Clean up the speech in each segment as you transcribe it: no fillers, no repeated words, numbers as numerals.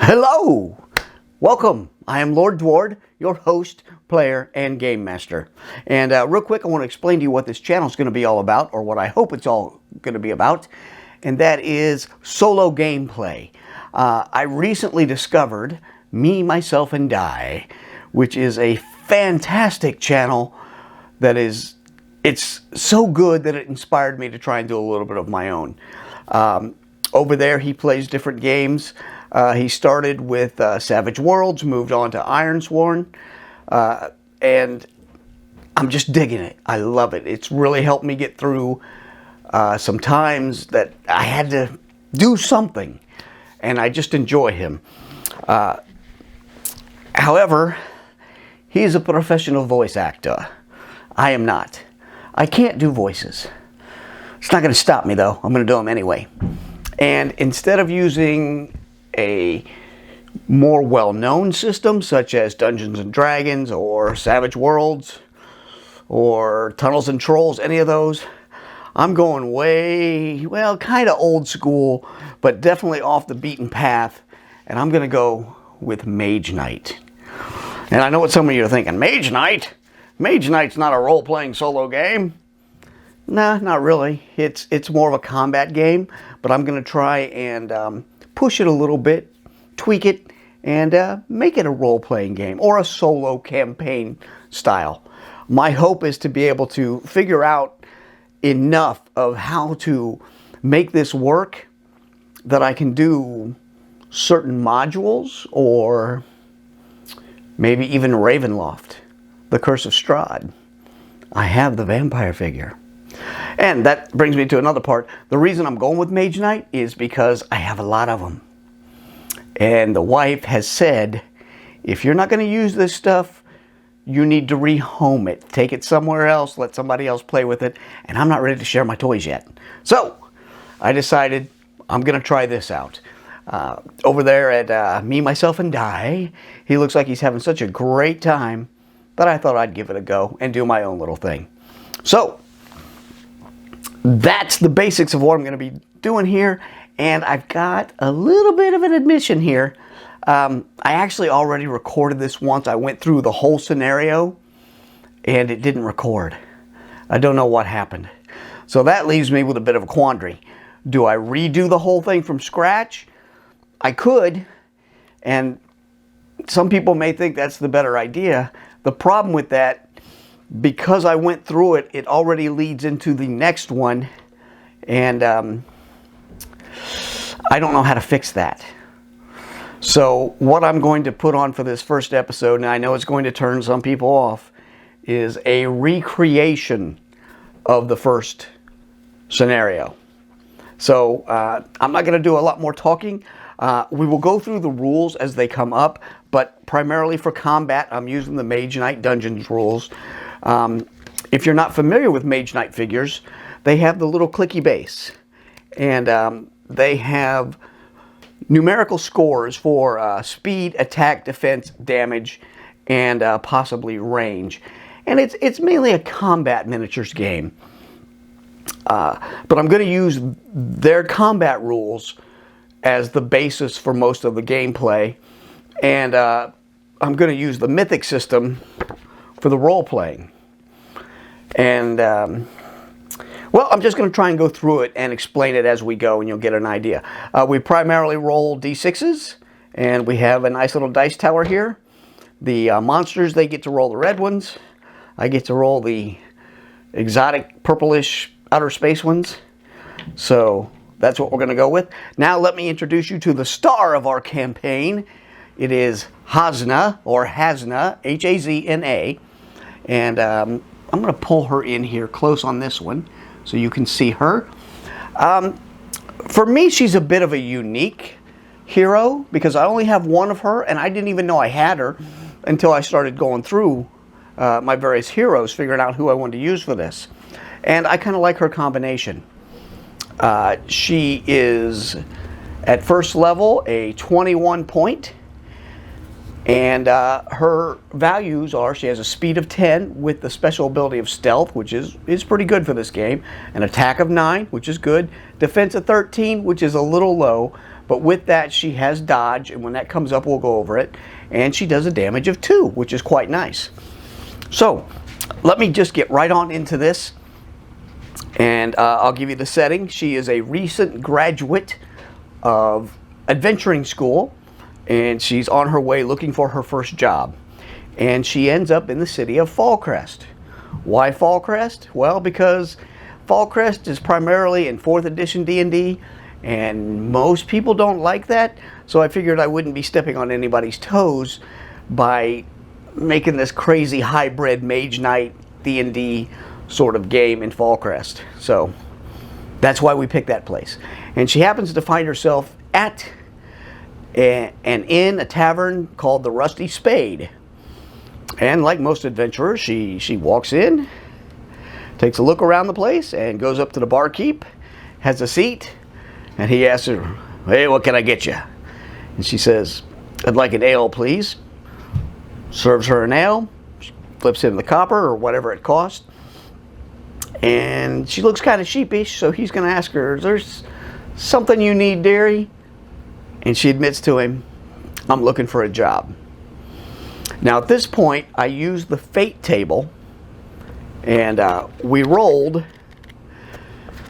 Hello! Welcome. I am Lord Dward, your host, player, and game master. And real quick, I want to explain to you what this channel is going to be all about, or what I hope it's all going to be about, and that is solo gameplay. I recently discovered Me, Myself, and Die, which is a fantastic channel that it's so good that it inspired me to try and do a little bit of my own. Over there, he plays different games. He started with Savage Worlds, moved on to Ironsworn, and I'm just digging it. I love it. It's really helped me get through some times that I had to do something, and I just enjoy him. However, he's a professional voice actor. I am not. I can't do voices. It's not going to stop me, though. I'm going to do them anyway. And instead of using a more well-known system such as Dungeons and Dragons or Savage Worlds or Tunnels and Trolls, any of those, I'm going way, well, kind of old school, but definitely off the beaten path, and I'm going to go with Mage Knight. And I know what some of you are thinking, Mage Knight? Mage Knight's not a role-playing solo game. Nah, not really. It's more of a combat game, but I'm going to try and push it a little bit, tweak it, and make it a role-playing game or a solo campaign style. My hope is to be able to figure out enough of how to make this work that I can do certain modules, or maybe even Ravenloft, the Curse of Strahd. I have the vampire figure. And that brings me to another part. The reason I'm going with Mage Knight is because I have a lot of them. And the wife has said, if you're not going to use this stuff, you need to rehome it. Take it somewhere else, let somebody else play with it. And I'm not ready to share my toys yet. So, I decided I'm going to try this out. Over there at Me, Myself, and Die, he looks like he's having such a great time that I thought I'd give it a go and do my own little thing. So, that's the basics of what I'm going to be doing here, and I've got a little bit of an admission here. I actually already recorded this once. I went through the whole scenario, and it didn't record. I don't know what happened. So that leaves me with a bit of a quandary. Do I redo the whole thing from scratch? I could, and some people may think that's the better idea. The problem with that, because I went through it, it already leads into the next one, and I don't know how to fix that. So what I'm going to put on for this first episode, and I know it's going to turn some people off, is a recreation of the first scenario. So I'm not going to do a lot more talking. We will go through the rules as they come up, but primarily for combat, I'm using the Mage Knight Dungeons rules. If you're not familiar with Mage Knight figures, they have the little clicky base, and they have numerical scores for speed, attack, defense, damage, and possibly range. And it's mainly a combat miniatures game. But I'm going to use their combat rules as the basis for most of the gameplay, and I'm going to use the mythic system for the role-playing. And, well, I'm just going to try and go through it and explain it as we go, and you'll get an idea. We primarily roll D6s, and we have a nice little dice tower here. The monsters, they get to roll the red ones. I get to roll the exotic purplish outer space ones. So that's what we're going to go with. Now let me introduce you to the star of our campaign. It is Hazna, or Hazna, H-A-Z-N-A. And I'm going to pull her in here close on this one so you can see her. For me, she's a bit of a unique hero because I only have one of her, and I didn't even know I had her until I started going through my various heroes, figuring out who I wanted to use for this. And I kind of like her combination. She is, at first level, a 21 point. And her values are, she has a speed of 10 with the special ability of stealth, which is pretty good for this game. An attack of 9, which is good. Defense of 13, which is a little low, But with that, she has dodge, and when that comes up, we'll go over it. And she does a damage of 2, which is quite nice. So, let me just get right on into this, and I'll give you the setting. She is a recent graduate of adventuring school, and she's on her way looking for her first job. And she ends up in the city of Fallcrest. Why Fallcrest? Well, because Fallcrest is primarily in 4th edition D&D, and most people don't like that, so I figured I wouldn't be stepping on anybody's toes by making this crazy hybrid Mage Knight D&D sort of game in Fallcrest. So that's why we picked that place. And she happens to find herself at an inn, a tavern called the Rusty Spade. And like most adventurers, she walks in, takes a look around the place, and goes up to the barkeep, has a seat, and he asks her, "Hey, what can I get you?" And she says, "I'd like an ale, please." Serves her an ale, flips him the copper or whatever it cost, and she looks kind of sheepish, so he's going to ask her, "Is there something you need, dearie?" And she admits to him, "I'm looking for a job." Now at this point, I used the fate table, and we rolled.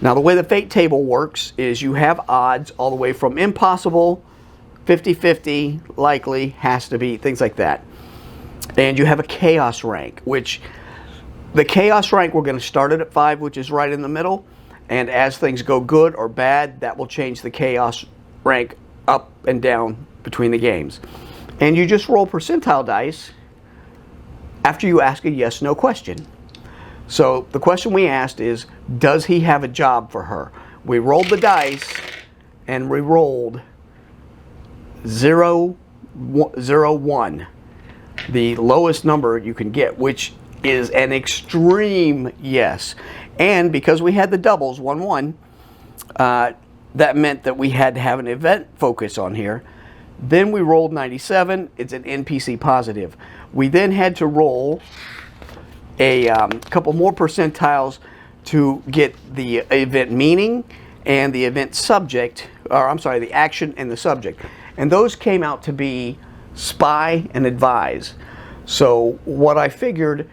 Now the way the fate table works is you have odds all the way from impossible, 50-50, likely, has to be, things like that. And you have a chaos rank, which the chaos rank, we're going to start it at 5, which is right in the middle. And as things go good or bad, that will change the chaos rank up and down between the games. And you just roll percentile dice after you ask a yes/no question. So the question we asked is, does he have a job for her? We rolled the dice, and we rolled 0, 0, 1. The lowest number you can get, which is an extreme yes. And because we had the doubles, 1, 1, that meant that we had to have an event focus on here. Then we rolled 97. It's an NPC positive. We then had to roll a couple more percentiles to get the event meaning and the event subject, or I'm sorry, the action and the subject. And those came out to be spy and advise. So what I figured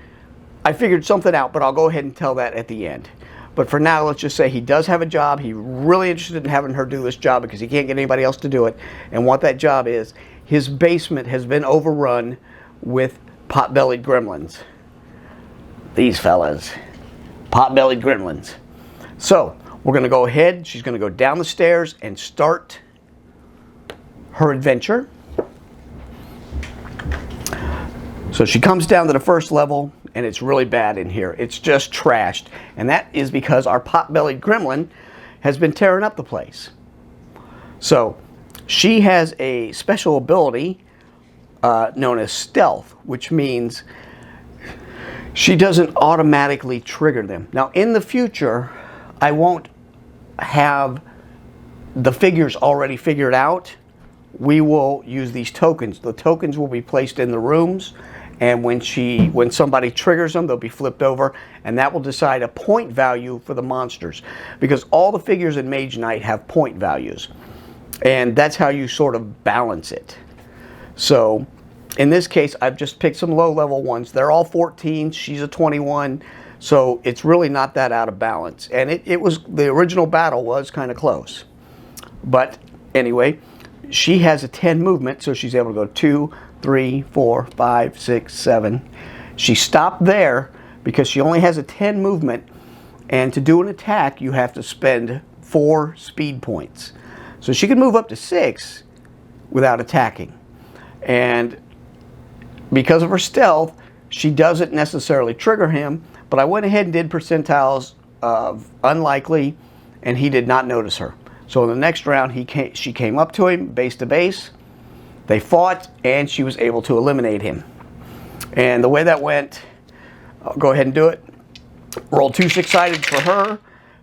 something out, but I'll go ahead and tell that at the end. But for now, let's just say he does have a job. He's really interested in having her do this job because he can't get anybody else to do it. And what that job is, his basement has been overrun with pot-bellied gremlins. These fellas, pot-bellied gremlins. So we're going to go ahead. She's going to go down the stairs and start her adventure. So she comes down to the first level, and it's really bad in here. It's just trashed. And that is because our pot-bellied gremlin has been tearing up the place. So she has a special ability known as stealth, which means she doesn't automatically trigger them. Now in the future, I won't have the figures already figured out. We will use these tokens. The tokens will be placed in the rooms, and when somebody triggers them, they'll be flipped over, and that will decide a point value for the monsters. Because all the figures in Mage Knight have point values. And that's how you sort of balance it. So in this case, I've just picked some low-level ones. They're all 14. She's a 21. So it's really not that out of balance. And it was, the original battle was kind of close. But anyway, she has a 10 movement, so she's able to go 2, 3, 4, 5, 6, 7. She stopped there because she only has a 10 movement, and to do an attack you have to spend 4 speed points. So she can move up to 6 without attacking. And because of her stealth, she doesn't necessarily trigger him, but I went ahead and did percentiles of unlikely, and he did not notice her. So in the next round, she came up to him, base to base. They fought, and she was able to eliminate him. And the way that went, I'll go ahead and do it. Roll 2 6-sided for her.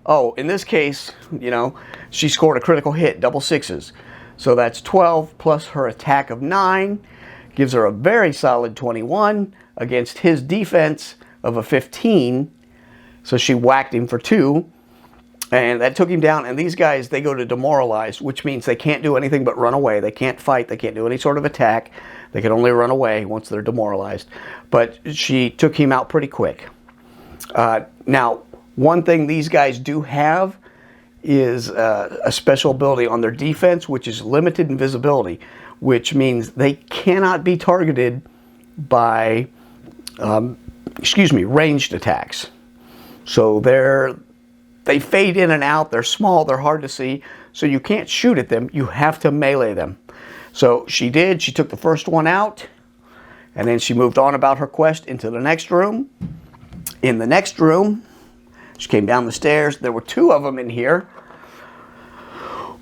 Oh, in this case, you know, she scored a critical hit, double 6s. So that's 12 plus her attack of 9. Gives her a very solid 21 against his defense of a 15. So she whacked him for 2. And that took him down. And these guys, they go to demoralized, which means they can't do anything but run away. They can't fight. They can't do any sort of attack. They can only run away once they're demoralized. But she took him out pretty quick. Now, one thing these guys do have is a special ability on their defense, which is limited invisibility, which means they cannot be targeted by, ranged attacks. So they fade in and out. They're small. They're hard to see. So you can't shoot at them. You have to melee them. So she did. She took the first one out, and then she moved on about her quest into the next room. In the next room, she came down the stairs. There were two of them in here.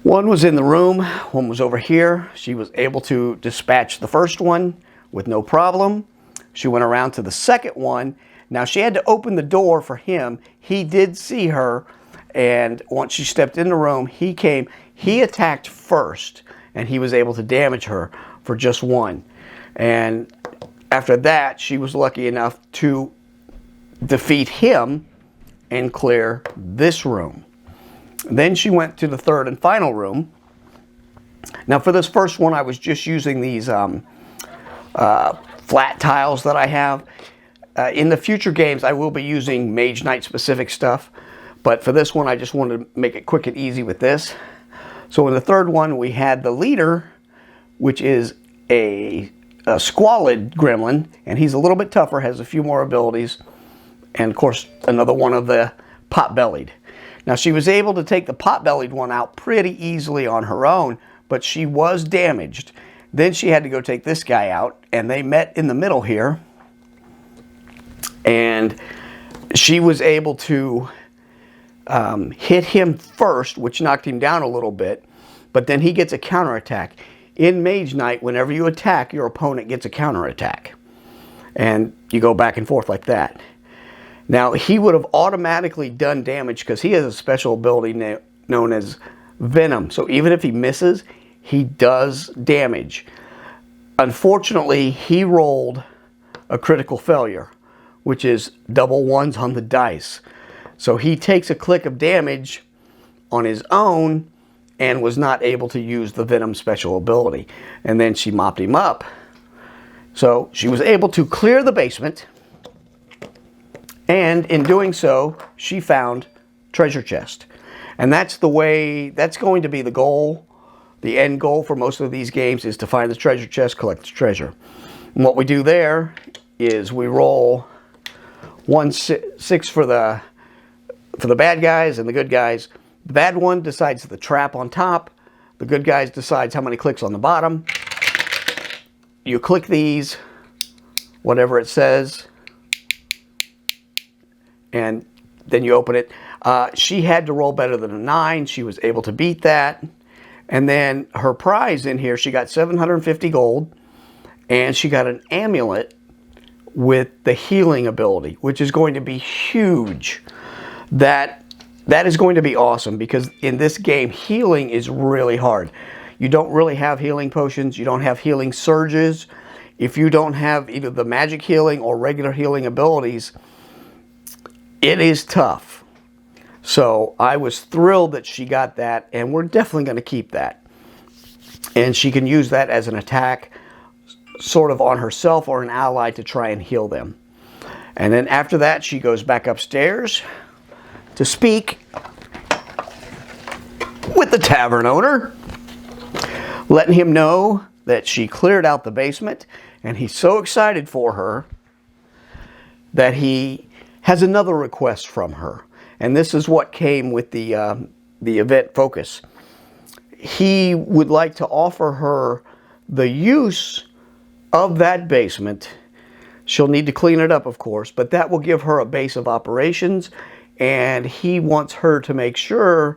One was in the room. One was over here. She was able to dispatch the first one with no problem. She went around to the second one. Now, she had to open the door for him. He did see her, and once she stepped in the room, he came. He attacked first, and he was able to damage her for just one. And after that, she was lucky enough to defeat him and clear this room. Then she went to the third and final room. Now, for this first one, I was just using these flat tiles that I have. In the future games, I will be using Mage Knight specific stuff, but for this one, I just wanted to make it quick and easy with this. So in the third one, we had the leader, which is a squalid gremlin, and he's a little bit tougher, has a few more abilities, and of course, another one of the pot-bellied. Now, she was able to take the pot-bellied one out pretty easily on her own, but she was damaged. Then she had to go take this guy out, and they met in the middle here. And she was able to hit him first, which knocked him down a little bit. But then he gets a counterattack. In Mage Knight, whenever you attack, your opponent gets a counterattack. And you go back and forth like that. Now, he would have automatically done damage because he has a special ability known as Venom. So even if he misses, he does damage. Unfortunately, he rolled a critical failure, which is double ones on the dice. So he takes a click of damage on his own and was not able to use the Venom special ability. And then she mopped him up. So she was able to clear the basement, and in doing so, she found treasure chest. And that's going to be the goal. The end goal for most of these games is to find the treasure chest, collect the treasure. And what we do there is we roll 1-6 for the bad guys and the good guys. The bad one decides the trap on top. The good guys decides how many clicks on the bottom. You click these, whatever it says, and then you open it. She had to roll better than a 9. She was able to beat that. And then her prize in here, she got 750 gold, and she got an amulet with the healing ability, which is going to be huge. That is going to be awesome, because in this game, healing is really hard. You don't really have healing potions. You don't have healing surges. If you don't have either the magic healing or regular healing abilities, it is tough. So I was thrilled that she got that, and we're definitely going to keep that. And she can use that as an attack sort of on herself or an ally to try and heal them. And then after that, she goes back upstairs to speak with the tavern owner, letting him know that she cleared out the basement, and he's so excited for her that he has another request from her. And this is what came with the event focus. He would like to offer her the use of that basement. She'll need to clean it up, of course, but that will give her a base of operations, and he wants her to make sure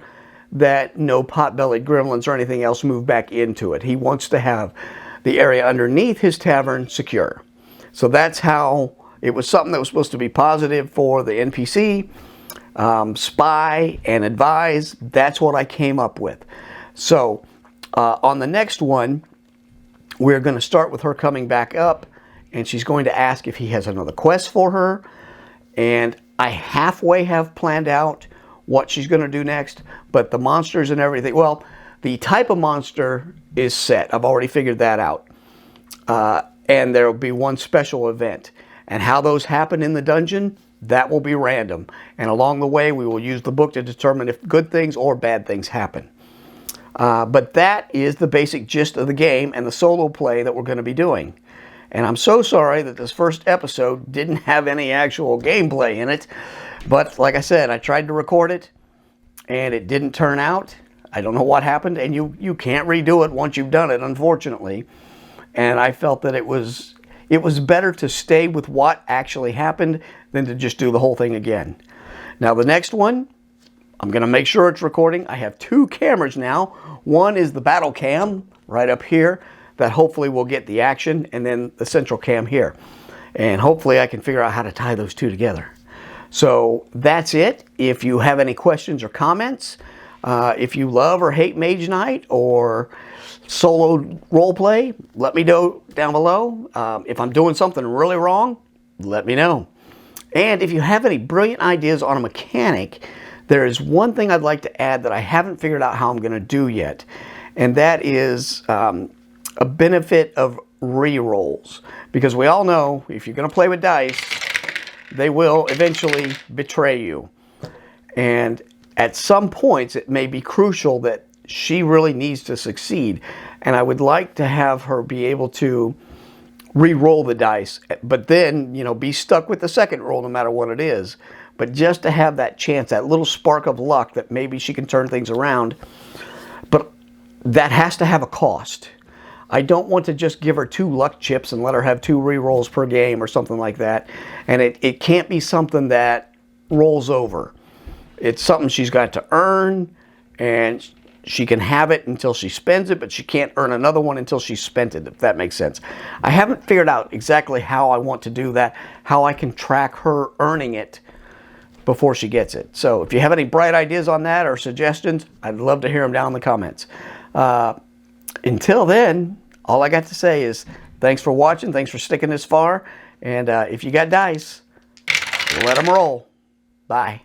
that no pot-bellied gremlins or anything else move back into it. He wants to have the area underneath his tavern secure. So that's how it was, something that was supposed to be positive for the NPC, spy, and advise. That's what I came up with. So on the next one, we're going to start with her coming back up, and she's going to ask if he has another quest for her. And I halfway have planned out what she's going to do next, but the monsters and everything, well, the type of monster is set. I've already figured that out. And there will be one special event. And how those happen in the dungeon, that will be random. And along the way, we will use the book to determine if good things or bad things happen. But that is the basic gist of the game and the solo play that we're going to be doing. And I'm so sorry that this first episode didn't have any actual gameplay in it. But like I said, I tried to record it and it didn't turn out. I don't know what happened, and you can't redo it once you've done it, unfortunately. And I felt that it was better to stay with what actually happened than to just do the whole thing again. Now the next one, I'm going to make sure it's recording. I have 2 cameras now. One is the battle cam right up here that hopefully will get the action, and then the central cam here. And hopefully I can figure out how to tie those 2 together. So that's it. If you have any questions or comments, if you love or hate Mage Knight or solo roleplay, let me know down below. If I'm doing something really wrong, let me know. And if you have any brilliant ideas on a mechanic, there is one thing I'd like to add that I haven't figured out how I'm going to do yet. And that is a benefit of re-rolls. Because we all know if you're going to play with dice, they will eventually betray you. And at some points, it may be crucial that she really needs to succeed. And I would like to have her be able to re-roll the dice, but then, be stuck with the second roll no matter what it is. But just to have that chance, that little spark of luck that maybe she can turn things around. But that has to have a cost. I don't want to just give her 2 luck chips and let her have 2 re-rolls per game or something like that. And it can't be something that rolls over. It's something she's got to earn, and she can have it until she spends it, but she can't earn another one until she's spent it, if that makes sense. I haven't figured out exactly how I want to do that, how I can track her earning it before she gets it. So if you have any bright ideas on that or suggestions, I'd love to hear them down in the comments. Until then, all I got to say is thanks for watching, thanks for sticking this far, and if you got dice, let them roll. Bye.